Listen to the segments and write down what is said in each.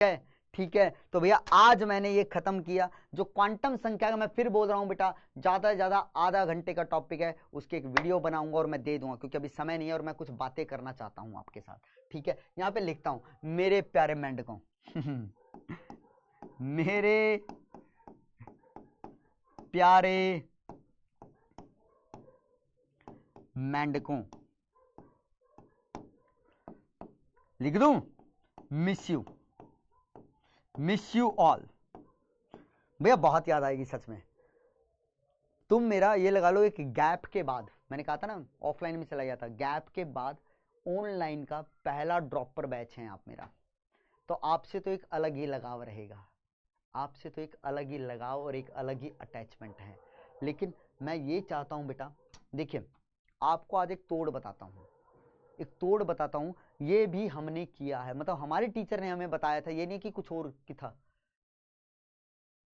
है, ठीक है। तो भैया आज मैंने ये खत्म किया जो क्वांटम संख्या का, मैं फिर बोल रहा हूं बेटा, ज्यादा से ज्यादा आधा घंटे का टॉपिक है, उसकी एक वीडियो बनाऊंगा और मैं दे दूंगा, क्योंकि अभी समय नहीं है और मैं कुछ बातें करना चाहता हूं आपके साथ, ठीक है। यहां पे लिखता हूं मेरे प्यारे मेंढकों मेरे प्यारे मेंढकों, लिख दूं मिस यू ऑल। भैया बहुत याद आएगी सच में। तुम मेरा ये लगा लो, एक गैप के बाद, मैंने कहा था ना ऑफलाइन में चला गया था, गैप के बाद ऑनलाइन का पहला ड्रॉपर बैच है आप मेरा। तो आपसे तो एक अलग ही लगाव रहेगा, आपसे तो एक अलग ही लगाव और एक अलग ही अटैचमेंट है। लेकिन मैं ये चाहता हूं बेटा, देखिए आपको आज एक तोड़ बताता हूं, एक तोड़ बताता हूं, ये भी हमने किया है, मतलब हमारे टीचर ने हमें बताया था, ये नहीं कि कुछ और की था,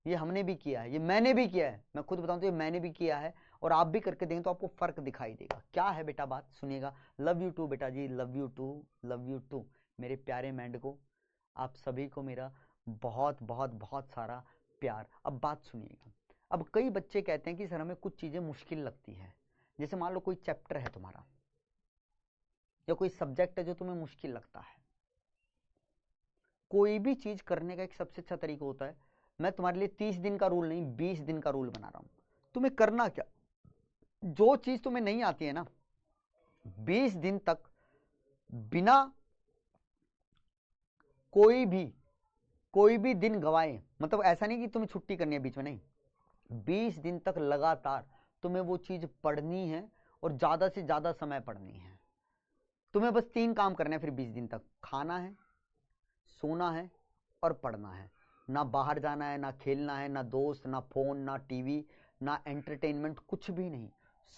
ये हमने भी किया है, ये मैंने भी किया है, मैं खुद बताऊं तो ये मैंने भी किया है, और आप भी करके देंगे तो आपको फर्क दिखाई देगा। क्या है बेटा बात, सुनिएगा। लव यू टू बेटा जी, love you too, love you too मेरे प्यारे मेंढकों, आप सभी को मेरा बहुत बहुत बहुत सारा प्यार। अब बात सुनिएगा। अब कई बच्चे कहते हैं कि सर हमें कुछ चीजें मुश्किल लगती है, जैसे मान लो कोई चैप्टर है तुम्हारा, या कोई सब्जेक्ट है जो तुम्हें मुश्किल लगता है। कोई भी चीज करने का एक सबसे अच्छा तरीका होता है, मैं तुम्हारे लिए 30 दिन का रूल नहीं 20 दिन का रूल बना रहा हूं। तुम्हें करना क्या, जो चीज तुम्हें नहीं आती है ना, 20 दिन तक बिना कोई भी दिन गवाए, मतलब ऐसा नहीं कि तुम्हें छुट्टी करनी है बीच में, नहीं, 20 दिन तक लगातार तुम्हें वो चीज पढ़नी है, और ज्यादा से ज्यादा समय पढ़नी है। तुम्हें बस 3 काम करने हैं फिर 20 दिन तक, खाना है, सोना है और पढ़ना है। ना बाहर जाना है, ना खेलना है, ना दोस्त, ना फोन, ना टीवी, ना एंटरटेनमेंट, कुछ भी नहीं,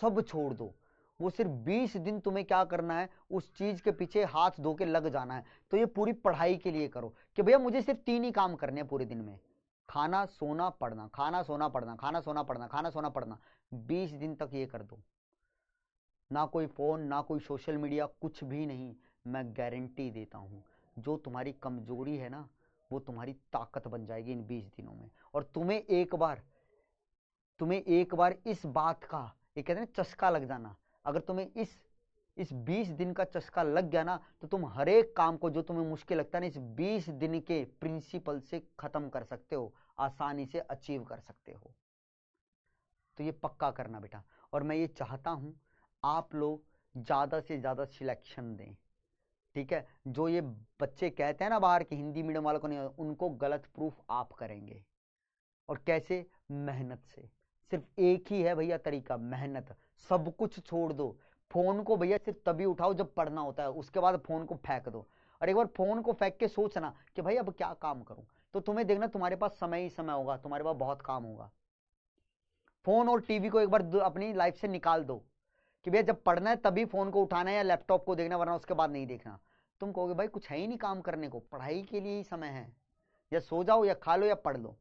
सब छोड़ दो। वो सिर्फ 20 दिन तुम्हें क्या करना है, उस चीज के पीछे हाथ धो के लग जाना है। तो ये पूरी पढ़ाई के लिए करो कि भैया मुझे सिर्फ 3 ही काम करने हैं पूरे दिन में, खाना सोना पढ़ना, खाना सोना पढ़ना, खाना सोना पढ़ना, खाना सोना पढ़ना। 20 दिन तक ये कर दो, ना कोई फोन, ना कोई सोशल मीडिया, कुछ भी नहीं। मैं गारंटी देता हूं, जो तुम्हारी कमजोरी है ना, वो तुम्हारी ताकत बन जाएगी इन 20 दिनों में। और तुम्हें एक बार इस बात का, ये कहते हैं चस्का लग जाना, अगर तुम्हें इस 20 दिन का चस्का लग गया ना, तो तुम हर एक काम को जो तुम्हें मुश्किल लगता है ना, इस 20 दिन के प्रिंसिपल से खत्म कर सकते हो, आसानी से अचीव कर सकते हो। तो ये पक्का करना बेटा। और मैं ये चाहता हूं आप लोग ज्यादा से ज्यादा सिलेक्शन दें, ठीक है। जो ये बच्चे कहते हैं ना बाहर की हिंदी मीडियम वालों को नहीं, उनको गलत प्रूफ आप करेंगे। और कैसे, मेहनत से। सिर्फ एक ही है भैया तरीका, मेहनत। सब कुछ छोड़ दो, फोन को भैया सिर्फ तभी उठाओ जब पढ़ना होता है, उसके बाद फोन को फेंक दो। और एक बार फोन को फेंक के सोचना कि भाई अब क्या काम करूं, तो तुम्हें देखना तुम्हारे पास समय ही समय होगा, तुम्हारे पास बहुत काम होगा। फोन और टीवी को एक बार अपनी लाइफ से निकाल दो कि भैया जब पढ़ना है तभी फोन को उठाना है या लैपटॉप को देखना, वरना उसके बाद नहीं देखना। तुम कहोगे भाई कुछ है ही नहीं काम करने को, पढ़ाई के लिए ही समय है, या सो जाओ या खा लो या पढ़ लो,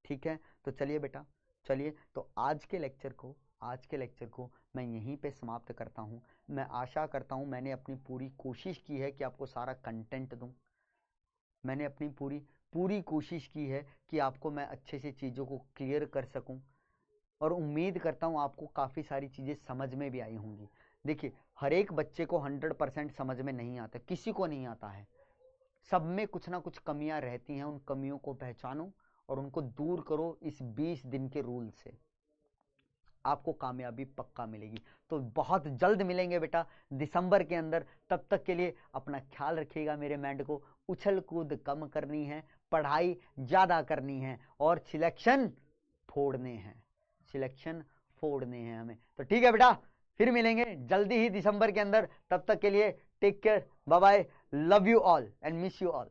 ठीक है। तो चलिए बेटा, चलिए तो आज के लेक्चर को मैं यहीं पे समाप्त करता हूं। मैं आशा करता हूं मैंने अपनी पूरी कोशिश की है कि आपको सारा कंटेंट दूं। मैंने अपनी पूरी कोशिश की है कि आपको मैं अच्छे से चीज़ों को क्लियर कर सकूं, और उम्मीद करता हूं आपको काफ़ी सारी चीज़ें समझ में भी आई होंगी। देखिए हर एक बच्चे को 100% समझ में नहीं आता, किसी को नहीं आता है, सब में कुछ ना कुछ कमियां रहती हैं। उन कमियों को पहचानो और उनको दूर करो इस 20 दिन के रूल से, आपको कामयाबी पक्का मिलेगी। तो बहुत जल्द मिलेंगे बेटा दिसंबर के अंदर, तब तक के लिए अपना ख्याल रखिएगा मेरे मैंड को। उछल कूद कम करनी है, पढ़ाई ज़्यादा करनी है, और सिलेक्शन फोड़ने हैं, सिलेक्शन फोड़ने हैं हमें। तो ठीक है बेटा, फिर मिलेंगे जल्दी ही दिसंबर के अंदर, तब तक के लिए take care, bye bye, love you all and miss you all.